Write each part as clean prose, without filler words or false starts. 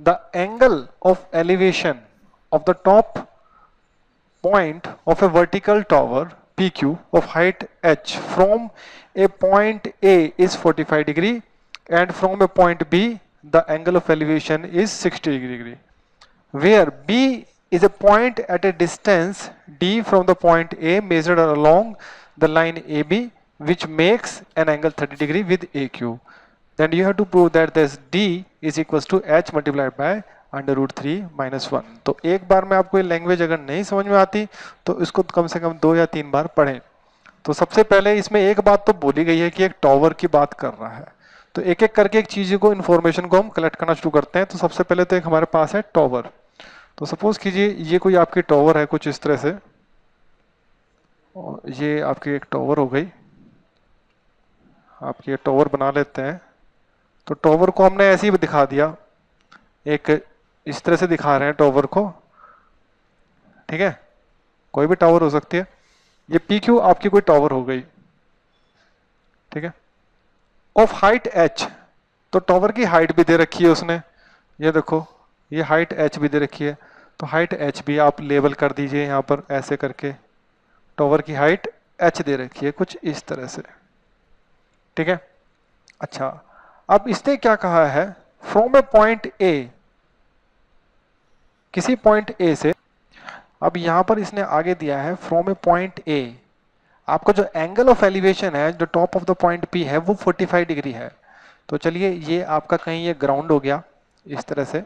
the angle of elevation of the top point of a vertical tower PQ of height h from a point A is 45 degree and from a point B the angle of elevation is 60 degree, where B is a point at a distance D from the point A measured along the line AB, which makes an angle 30 degree with AQ. Then you have to prove that this D is equals to H multiplied by √3 - 1. तो एक बार में आपको ये language अगर नहीं समझ में आती तो इसको कम से कम 2 या 3 बार पढ़ें. तो सबसे पहले इसमें एक बात तो बोली गई है कि एक टॉवर की बात कर रहा है. तो एक एक करके एक चीज को इन्फॉर्मेशन को हम कलेक्ट करना शुरू करते हैं. तो सबसे पहले तो एक हमारे पास है टॉवर. तो सपोज कीजिए ये कोई आपकी टॉवर है कुछ इस तरह से, और ये आपकी एक टॉवर हो गई. आपकी टॉवर बना लेते हैं. तो टॉवर को हमने ऐसे ही दिखा दिया, एक इस तरह से दिखा रहे हैं टॉवर को. ठीक है, कोई भी टावर हो सकती है. ये PQ आपकी कोई टावर हो गई. ठीक है, ऑफ हाइट h. तो टावर की हाइट भी दे रखी है उसने. ये देखो ये हाइट h भी दे रखी है. तो हाइट h भी आप लेवल कर दीजिए यहां पर ऐसे करके. टावर की हाइट h दे रखी है कुछ इस तरह से. ठीक है, अच्छा अब इसने क्या कहा है, फ्रॉम ए पॉइंट A, किसी पॉइंट A से. अब यहां पर इसने आगे दिया है फ्रॉम ए पॉइंट A, आपका जो एंगल ऑफ एलिवेशन है जो top of the point P है वो 45 डिग्री है. तो चलिए ये आपका कहीं ये ग्राउंड हो गया इस तरह से,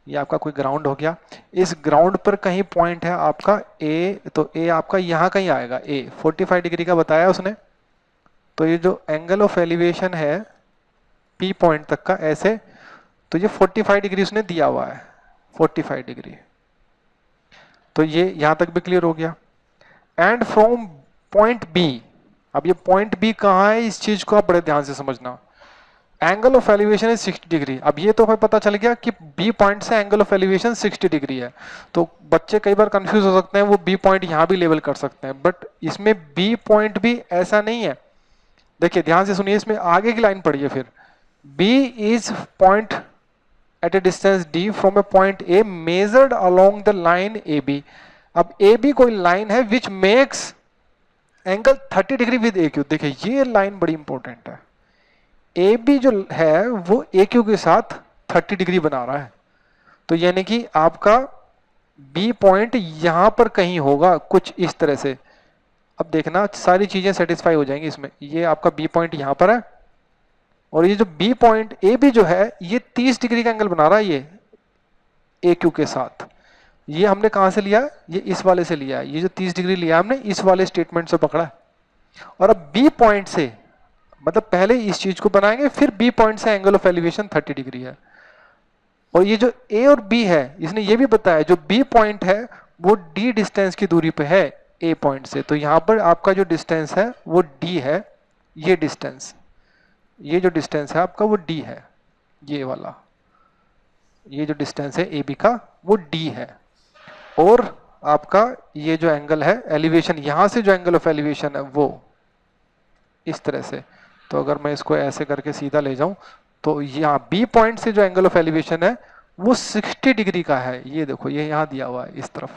ये आपका कोई ग्राउंड हो गया. इस ग्राउंड पर कहीं पॉइंट है आपका A, तो A आपका यहां कहीं आएगा. A 45 डिग्री का बताया उसने. तो ये जो एंगल ऑफ एलिवेशन है P पॉइंट तक का ऐसे, तो ये 45 डिग्री उसने दिया हुआ है, 45 डिग्री. तो ये यहां तक भी क्लियर हो गया. एंड फ्रॉम पॉइंट B, अब ये पॉइंट B कहाँ है इस चीज को आप बड़े ध्यान से समझना. एंगल ऑफ एलिवेशन है 60 डिग्री. अब ये तो हमें पता चल गया कि B पॉइंट से एंगल ऑफ एलिवेशन 60 डिग्री है. तो बच्चे कई बार कंफ्यूज हो सकते हैं, वो B पॉइंट यहां भी लेवल कर सकते हैं, बट इसमें B पॉइंट भी ऐसा नहीं है. देखिए ध्यान से सुनिए, इसमें आगे की लाइन पढ़िए फिर. B is point at a distance D from a point A measured along the line AB. अब AB कोई लाइन है which makes angle 30 degree with AQ. देखिए ये लाइन बड़ी इंपॉर्टेंट है. AB जो है वो AQ के साथ 30 डिग्री बना रहा है. तो यानी कि आपका B पॉइंट यहां पर कहीं होगा कुछ इस तरह से. अब देखना सारी चीजें सेटिस्फाई हो जाएंगी इसमें. ये आपका B पॉइंट यहां पर है, और ये जो B पॉइंट AB जो है ये 30 डिग्री का एंगल बना रहा है ये AQ के साथ. ये हमने कहां से लिया, ये इस वाले से लिया है. ये जो 30 डिग्री लिया हमने इस वाले स्टेटमेंट से पकड़ा है. और अब B पॉइंट से, मतलब पहले इस चीज को बनाएंगे फिर B पॉइंट से एंगल ऑफ एलिवेशन 30 डिग्री है. और ये जो A और B है इसने ये भी बताया जो B पॉइंट है वो D डिस्टेंस की दूरी पे है A पॉइंट से. तो यहां पर आपका जो डिस्टेंस है वो D है. ये डिस्टेंस, ये जो डिस्टेंस है आपका वो D है. ये वाला, ये जो डिस्टेंस है AB का वो D है. और आपका ये जो एंगल है एलिवेशन, यहां से जो एंगल ऑफ एलिवेशन है वो इस तरह से. तो अगर मैं इसको ऐसे करके सीधा ले जाऊं तो यहाँ B पॉइंट से जो एंगल ऑफ एलिवेशन है वो 60 डिग्री का है. ये देखो ये यहाँ दिया हुआ है इस तरफ.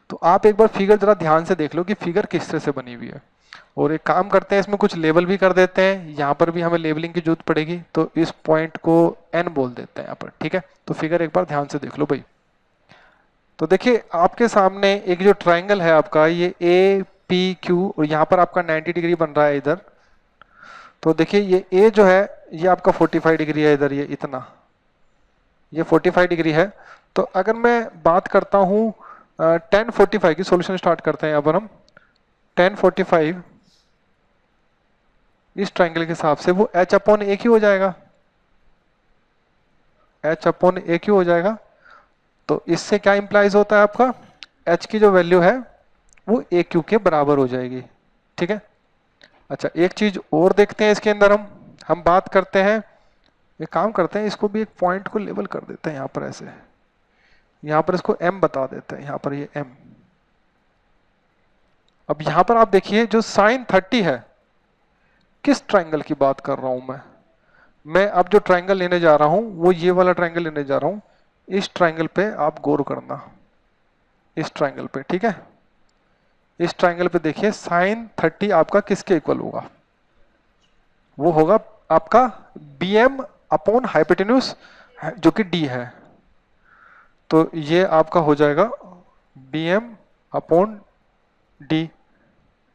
तो आप एक बार फिगर जरा ध्यान से देख लो कि फिगर किस तरह से बनी हुई है. और एक काम करते हैं इसमें कुछ लेबल भी कर देते हैं. यहाँ पर भी हमें लेबलिंग की जरूरत पड़ेगी. तो इस पॉइंट को N बोल देते हैं यहाँ पर. ठीक है, तो फिगर एक बार ध्यान से देख लो भाई. तो देखिए आपके सामने एक जो ट्राइंगल है आपका ये APQ, और यहाँ पर आपका 90 डिग्री बन रहा है इधर. तो देखिए ये A जो है ये आपका 45 डिग्री है इधर, ये इतना, ये 45 डिग्री है. तो अगर मैं बात करता हूँ 1045 की, सॉल्यूशन स्टार्ट करते हैं यहाँ पर हम. 1045 इस ट्राइंगल के हिसाब से वो H/AQ हो जाएगा. H/AQ हो जाएगा. तो इससे क्या इंप्लाइज होता है आपका, H की जो वैल्यू है वो AQ के बराबर हो जाएगी. ठीक है, अच्छा एक चीज और देखते हैं इसके अंदर. हम बात करते हैं, एक काम करते हैं इसको भी एक पॉइंट को लेबल कर देते हैं यहाँ पर ऐसे. यहाँ पर इसको M बता देते हैं, यहाँ पर ये M. अब यहाँ पर आप देखिए जो sin 30 है, किस ट्राइंगल की बात कर रहा हूं मैं, मैं अब जो ट्राइंगल लेने जा रहा हूं वो ये वाला ट्राइंगल लेने जा रहा हूं। इस ट्राइंगल पे आप गौर करना, इस ट्राइंगल पे, ठीक है। इस ट्राइंगल पे देखिए साइन 30 आपका किसके इक्वल होगा, वो होगा आपका bm अपॉन हाइपोटेन्यूज जो कि d है। तो ये आपका हो जाएगा bm अपॉन d,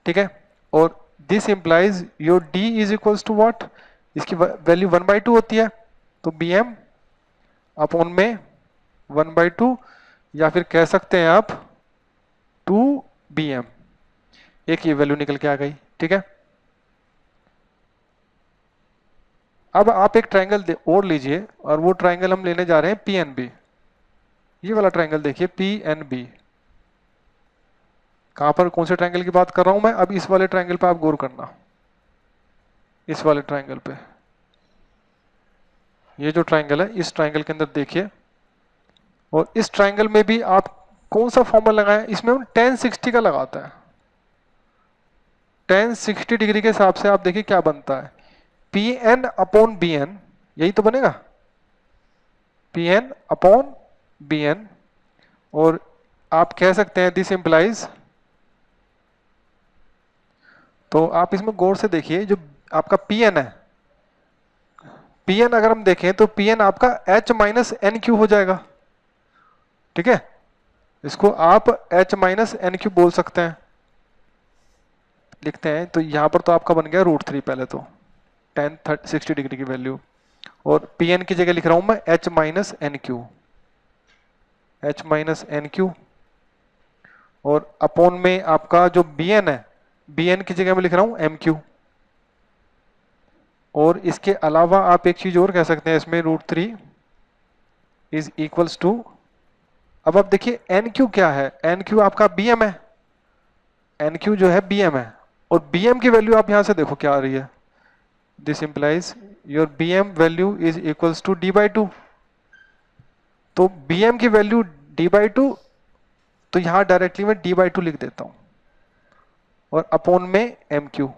ठीक है। और this implies your d is equals to what, इसकी वैल्यू 1/2 होती है, तो bm अपॉन में 1/2, या फिर कह सकते हैं आप 2bm, एक ये वैल्यू निकल के आ गई, ठीक है। अब आप एक ट्राइंगल और लीजिए, और वो ट्राइंगल हम लेने जा रहे हैं PNB। ये वाला ट्राइंगल देखिए PNB, कहां पर, कौन से ट्राइंगल की बात कर रहा हूं मैं, अब इस वाले ट्राइंगल पे आप गौर करना, इस वाले ट्राइंगल पे। ये जो ट्राइंगल है, इस ट्राइंगल के अंदर देखिए, और इस ट्राइंगल में भी आप कौन सा फॉर्मूला लगाएं, इसमें हम tan 60 का लगाता है। tan 60 डिग्री के हिसाब से आप देखिए क्या बनता है, Pn अपॉन Bn, यही तो बनेगा, Pn अपॉन Bn। और आप कह सकते हैं दिस इंप्लाइज, तो आप इसमें गौर से देखिए, जो आपका Pn है, Pn अगर हम देखें तो Pn आपका H माइनस एन क्यू हो जाएगा, ठीक है। इसको आप H माइनस एन क्यू बोल सकते हैं, लिखते हैं। तो यहां पर तो आपका बन गया √3, पहले तो tan 60 डिग्री की वैल्यू, और Pn की जगह लिख रहा हूं मैं H minus N Q, H minus N Q, और अपॉन में आपका जो Bn है, Bn की जगह मैं लिख रहा हूं एम क्यू। और इसके अलावा आप एक चीज और कह सकते हैं इसमें, √3 इज इक्वल्स टू, अब आप देखिए एन क्यू क्या है, एन क्यू आपका Bm है, एन क्यू जो है Bm है, और Bm की वैल्यू आप यहां से देखो क्या आ रही है, this implies your Bm value is equals to d/2। तो Bm की वैल्यू d/2, तो यहां डायरेक्टली मैं d/2 लिख देता हूं, और अपॉन में एम क्यू।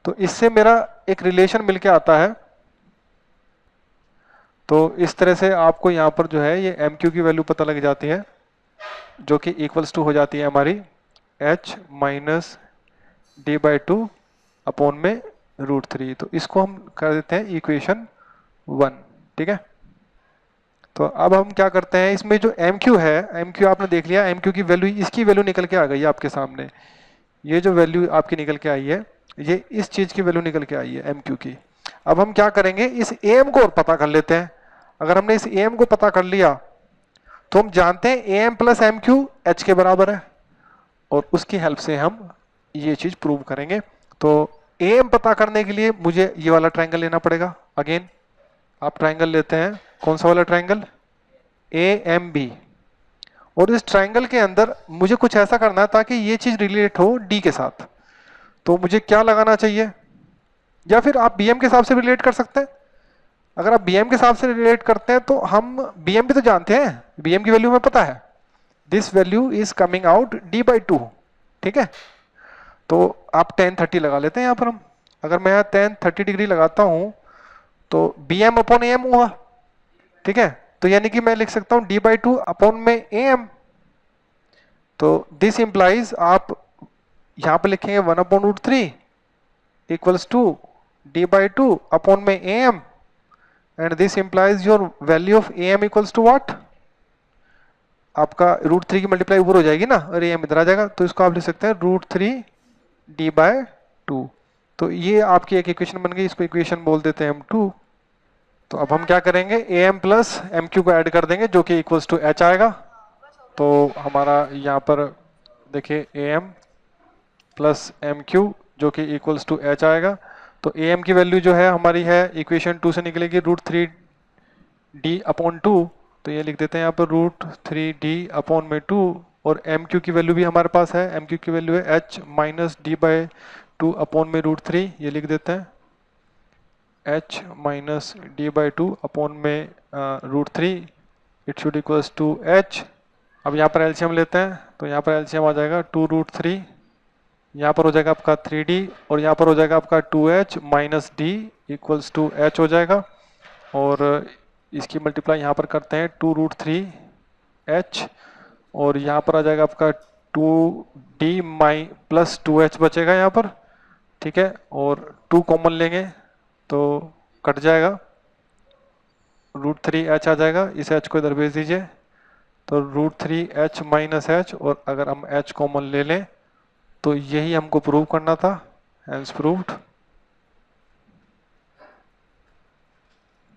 तो इससे मेरा एक रिलेशन मिलके आता है। तो इस तरह से आपको यहाँ पर जो है ये एम क्यू की वैल्यू पता लग जाती है, जो कि इक्वल्स टू हो जाती है हमारी h माइनस d/2 अपॉन में √3। तो इसको हम कर देते हैं इक्वेशन 1, ठीक है। तो अब हम क्या करते हैं, इसमें जो एम क्यू है, एम क्यू आपने देख लिया, एम क्यू की वैल्यू, इसकी वैल्यू निकल के आ गई है आपके सामने। ये जो वैल्यू आपकी निकल के आई है, ये इस चीज की वैल्यू निकल के आई है एम क्यू की। अब हम क्या करेंगे, इस एम को और पता कर लेते हैं। अगर हमने इस एम को पता कर लिया, तो हम जानते हैं M plus M Q H के बराबर है, और उसकी हेल्प से हम ये चीज प्रूव करेंगे। तो एम पता करने के लिए मुझे ये वाला ट्राइंगल लेना पड़ेगा। अगेन आप ट्राइंगल लेते हैं, कौन सा वाला ट्राइंगल, AMB, और इस ट्राइंगल के अंदर मुझे कुछ ऐसा करना है ताकि ये चीज रिलेट हो डी के साथ। तो मुझे क्या लगाना चाहिए, या फिर आप BM के हिसाब से रिलेट कर सकते हैं। अगर आप BM के हिसाब से रिलेट करते हैं तो हम BM भी तो जानते हैं, BM की वैल्यू हमें पता है, this value is coming out d/2, ठीक है। तो आप tan 30 लगा लेते हैं यहाँ पर हम। अगर मैं यहाँ tan 30 डिग्री लगाता हूं तो Bm अपॉन AM हुआ, ठीक है। तो यानी कि मैं लिख सकता हूं d/2 अपॉन में AM। तो दिस इंप्लाइज आप यहां पर लिखेंगे 1/√3 इक्वल्स टू d/2 अपॉन में AM, and this implies your value of AM equals to what, आपका √3 की मल्टीप्लाई ऊपर हो जाएगी ना, और AM इधर आ जाएगा, तो इसको आप लिख सकते हैं √3 d/2। तो ये आपकी एक इक्वेशन बन गई, इसको इक्वेशन बोल देते हैं हम 2। तो अब हम क्या करेंगे, AM प्लस MQ को ऐड कर देंगे, जो कि इक्वल्स टू H आएगा। तो हमारा यहाँ पर देखिए AM प्लस MQ जो कि इक्वल्स टू H आएगा। तो AM की वैल्यू जो है हमारी है इक्वेशन 2 से निकलेगी √3 d अपॉन 2। तो ये लिख देते हैं यहाँ पर √3 d अपॉन में 2, और MQ की वैल्यू भी हमारे पास है, MQ की वैल्यू है H माइनस d/2 अपॉन में √3, ये लिख देते हैं H माइनस d/2 अपॉन में √3, it should equals to H। अब यहाँ पर एलसीएम लेते हैं, तो यहाँ पर एलसीएम आ जाएगा 2√3, यहाँ पर हो जाएगा आपका 3d, और यहाँ पर हो जाएगा आपका 2H minus d equals to H हो जाएगा, और इसकी मल्टीप्लाई यहाँ पर करते हैं 2√3h, और यहाँ पर आ जाएगा आपका 2d माई प्लस 2h बचेगा यहाँ पर, ठीक है, और 2 कॉमन लेंगे तो कट जाएगा, √3h आ जाएगा, इस h को इधर भेज दीजिए, तो √3h माइनस h, और अगर हम h कॉमन ले लें तो यही हमको प्रूव करना था, हेंस प्रूव्ड।